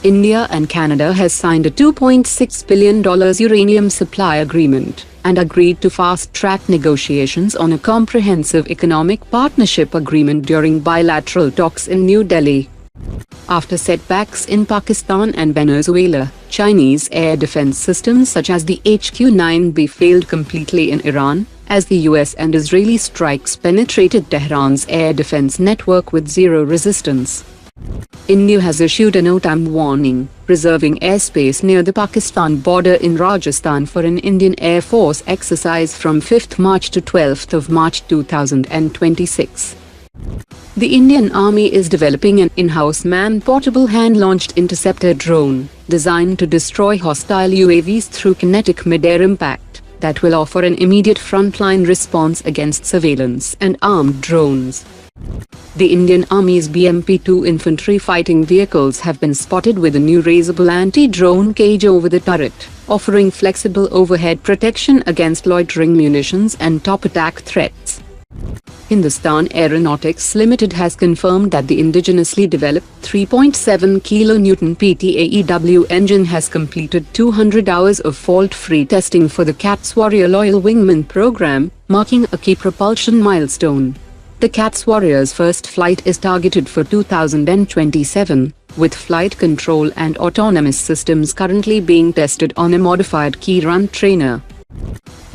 India and Canada has signed a $2.6 billion uranium supply agreement and agreed to fast-track negotiations on a comprehensive economic partnership agreement during bilateral talks in New Delhi. After setbacks in Pakistan and Venezuela, Chinese air defense systems such as the HQ-9B failed completely in Iran, as the US and Israeli strikes penetrated Tehran's air defense network with zero resistance. India has issued a NOTAM warning, reserving airspace near the Pakistan border in Rajasthan for an Indian Air Force exercise from 5th March to 12th March 2026. The Indian Army is developing an in-house man-portable hand-launched Interceptor drone, designed to destroy hostile UAVs through kinetic mid-air impact, that will offer an immediate frontline response against surveillance and armed drones. The Indian Army's BMP-2 infantry fighting vehicles have been spotted with a new raisable anti-drone cage over the turret, offering flexible overhead protection against loitering munitions and top attack threats. Hindustan Aeronautics Limited has confirmed that the indigenously developed 3.7 kN PTAE-W engine has completed 200 hours of fault-free testing for the CATS Warrior Loyal Wingman program, marking a key propulsion milestone. The CATS Warrior's first flight is targeted for 2027, with flight control and autonomous systems currently being tested on a modified key-run trainer.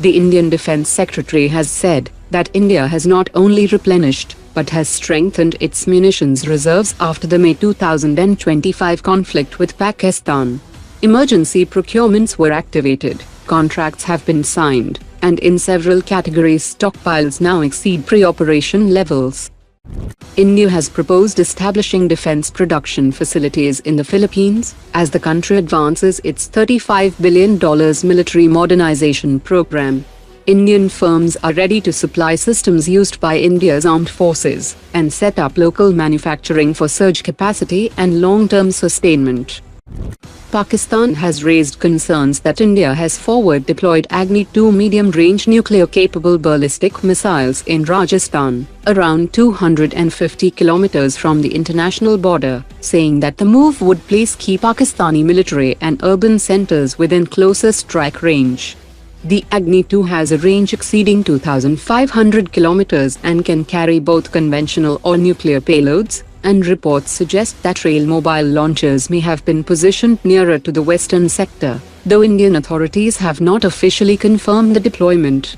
The Indian Defence Secretary has said that India has not only replenished, but has strengthened its munitions reserves after the May 2025 conflict with Pakistan. Emergency procurements were activated, contracts have been signed, and in several categories stockpiles now exceed pre-operation levels. India has proposed establishing defense production facilities in the Philippines, as the country advances its $35 billion military modernization program. Indian firms are ready to supply systems used by India's armed forces, and set up local manufacturing for surge capacity and long-term sustainment. Pakistan has raised concerns that India has forward-deployed Agni-2 medium-range nuclear-capable ballistic missiles in Rajasthan, around 250 kilometers from the international border, saying that the move would place key Pakistani military and urban centers within closer strike range. The Agni-2 has a range exceeding 2,500 kilometers and can carry both conventional or nuclear payloads, and reports suggest that rail mobile launchers may have been positioned nearer to the western sector, though Indian authorities have not officially confirmed the deployment.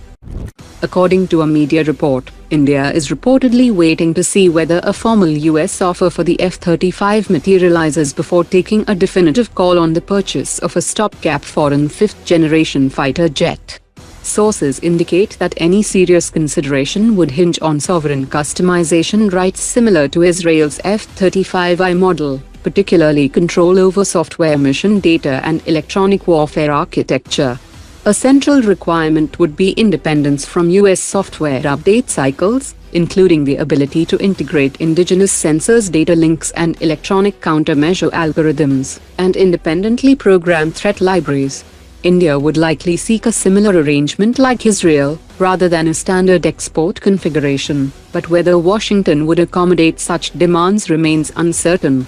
According to a media report, India is reportedly waiting to see whether a formal US offer for the F-35 materializes before taking a definitive call on the purchase of a stopgap foreign fifth-generation fighter jet. Sources indicate that any serious consideration would hinge on sovereign customization rights similar to Israel's F-35I model, particularly control over software mission data and electronic warfare architecture. A central requirement would be independence from US software update cycles, including the ability to integrate indigenous sensors, data links and electronic countermeasure algorithms, and independently program threat libraries. India would likely seek a similar arrangement like Israel, rather than a standard export configuration, but whether Washington would accommodate such demands remains uncertain.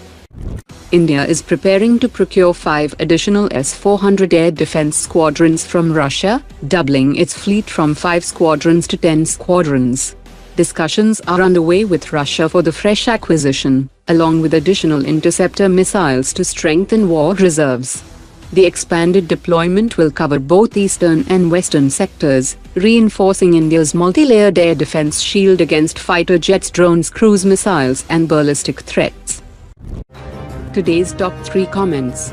India is preparing to procure 5 additional S-400 air defense squadrons from Russia, doubling its fleet from 5 squadrons to 10 squadrons. Discussions are underway with Russia for the fresh acquisition, along with additional interceptor missiles to strengthen war reserves. The expanded deployment will cover both eastern and western sectors, reinforcing India's multi-layered air defense shield against fighter jets, drones, cruise missiles and ballistic threats. Today's top 3 comments.